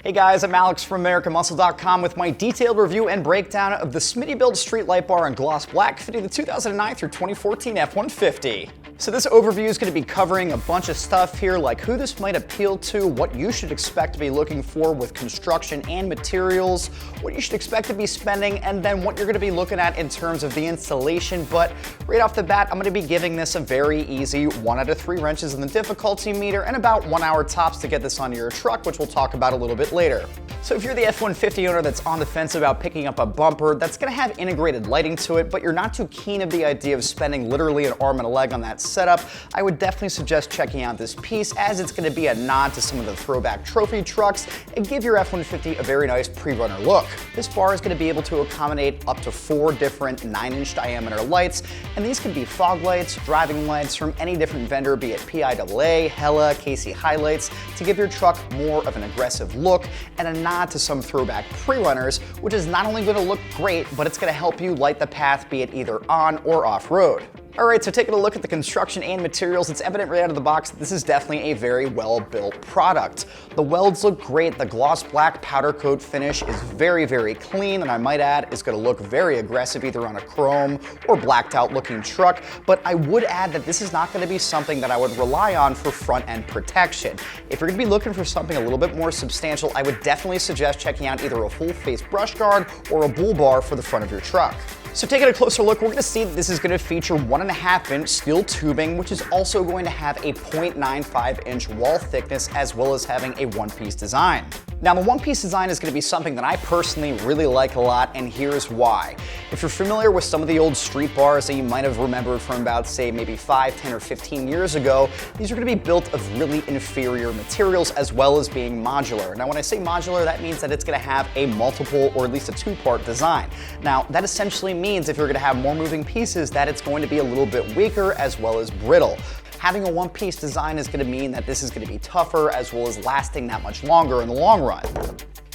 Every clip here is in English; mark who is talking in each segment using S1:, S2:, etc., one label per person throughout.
S1: Hey guys, I'm Alex from AmericanMuscle.com with my detailed review and breakdown of the Smittybilt Street Light Bar in gloss black fitting the 2009 through 2014 F-150. So this overview is going to be covering a bunch of stuff here, like who this might appeal to, what you should expect to be looking for with construction and materials, what you should expect to be spending, and then what you're going to be looking at in terms of the installation. But right off the bat, I'm going to be giving this a very easy 1 out of 3 wrenches in the difficulty meter and about 1 hour tops to get this onto your truck, which we'll talk about a little bit later. So if you're the F-150 owner that's on the fence about picking up a bumper that's going to have integrated lighting to it, but you're not too keen of the idea of spending literally an arm and a leg on that setup, I would definitely suggest checking out this piece, as it's going to be a nod to some of the throwback trophy trucks and give your F-150 a very nice pre-runner look. This bar is going to be able to accommodate up to 4 different 9-inch diameter lights, and these can be fog lights, driving lights from any different vendor, be it PIAA, Hella, KC Highlights, to give your truck more of an aggressive look and a nod to some throwback pre-runners, which is not only going to look great, but it's going to help you light the path, be it either on or off-road. Alright, so taking a look at the construction and materials, it's evident right out of the box that this is definitely a very well-built product. The welds look great, the gloss black powder coat finish is very, very clean, and I might add, is going to look very aggressive either on a chrome or blacked out looking truck, but I would add that this is not going to be something that I would rely on for front end protection. If you're going to be looking for something a little bit more substantial, I would definitely suggest checking out either a full face brush guard or a bull bar for the front of your truck. So taking a closer look, we're going to see that this is going to feature 1.5-inch steel tubing, which is also going to have a 0.95-inch wall thickness, as well as having a one-piece design. Now, the one-piece design is going to be something that I personally really like a lot, and here's why. If you're familiar with some of the old street bars that you might have remembered from about, say, maybe 5, 10, or 15 years ago, these are going to be built of really inferior materials, as well as being modular. Now, when I say modular, that means that it's going to have a multiple, or at least a 2-part design. Now, that essentially means if you're going to have more moving pieces, that it's going to be a little bit weaker as well as brittle. Having a one-piece design is going to mean that this is going to be tougher as well as lasting that much longer in the long run.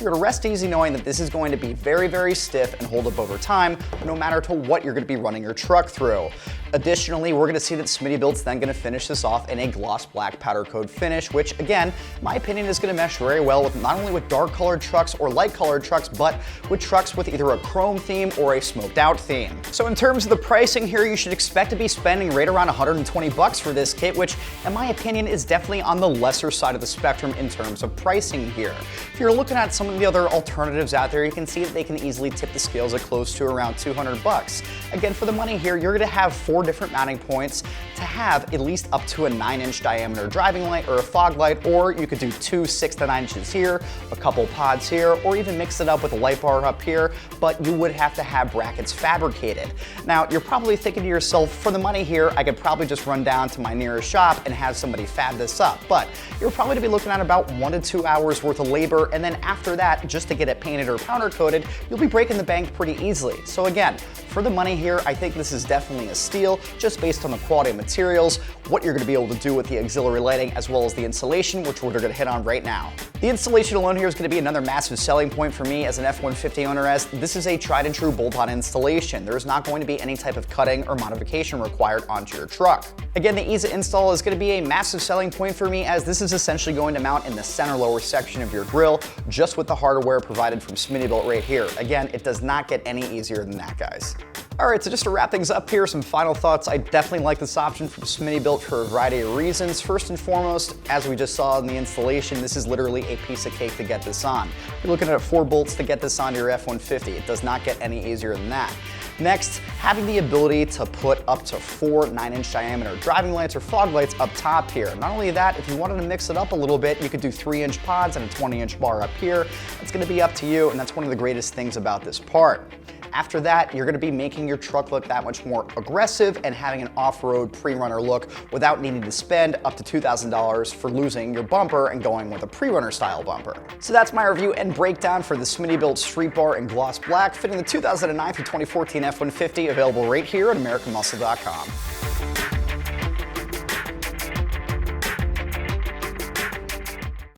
S1: You're going to rest easy knowing that this is going to be very, very stiff and hold up over time, no matter to what you're going to be running your truck through. Additionally, we're going to see that Smittybilt's then going to finish this off in a gloss black powder coat finish, which again, in my opinion, is going to mesh very well with not only with dark colored trucks or light colored trucks, but with trucks with either a chrome theme or a smoked out theme. So in terms of the pricing here, you should expect to be spending right around 120 bucks for this kit, which in my opinion is definitely on the lesser side of the spectrum in terms of pricing here. If you're looking at some of the other alternatives out there, you can see that they can easily tip the scales at close to around 200 bucks. Again, for the money here, you're going to have 4 different mounting points to have at least up to a 9-inch diameter driving light or a fog light, or you could do 2 6 to 9 inches here, a couple pods here, or even mix it up with a light bar up here, but you would have to have brackets fabricated. Now, you're probably thinking to yourself, for the money here, I could probably just run down to my nearest shop and have somebody fab this up, but you're probably going to be looking at about 1 to 2 hours worth of labor, and then after that, just to get it painted or powder coated, you'll be breaking the bank pretty easily. So again, for the money here, I think this is definitely a steal, just based on the quality of materials, what you're going to be able to do with the auxiliary lighting, as well as the installation, which we're going to hit on right now. The installation alone here is going to be another massive selling point for me as an F-150 owner, as this is a tried and true bolt-on installation. There's not going to be any type of cutting or modification required onto your truck. Again, the ease of install is going to be a massive selling point for me, as this is essentially going to mount in the center lower section of your grill, just with the hardware provided from Smittybilt right here. Again, it does not get any easier than that, guys. Alright, so just to wrap things up here, some final thoughts. I definitely like this option from Smittybilt for a variety of reasons. First and foremost, as we just saw in the installation, this is literally a piece of cake to get this on. You're looking at 4 bolts to get this onto your F-150. It does not get any easier than that. Next, having the ability to put up to 4 9-inch diameter driving lights or fog lights up top here. Not only that, if you wanted to mix it up a little bit, you could do 3-inch pods and a 20-inch bar up here. That's going to be up to you, and that's one of the greatest things about this part. After that, you're going to be making your truck look that much more aggressive and having an off-road pre-runner look without needing to spend up to $2,000 for losing your bumper and going with a pre-runner style bumper. So that's my review and breakdown for the Smittybilt Street Bar in gloss black, fitting the 2009 through 2014 F-150, available right here at AmericanMuscle.com.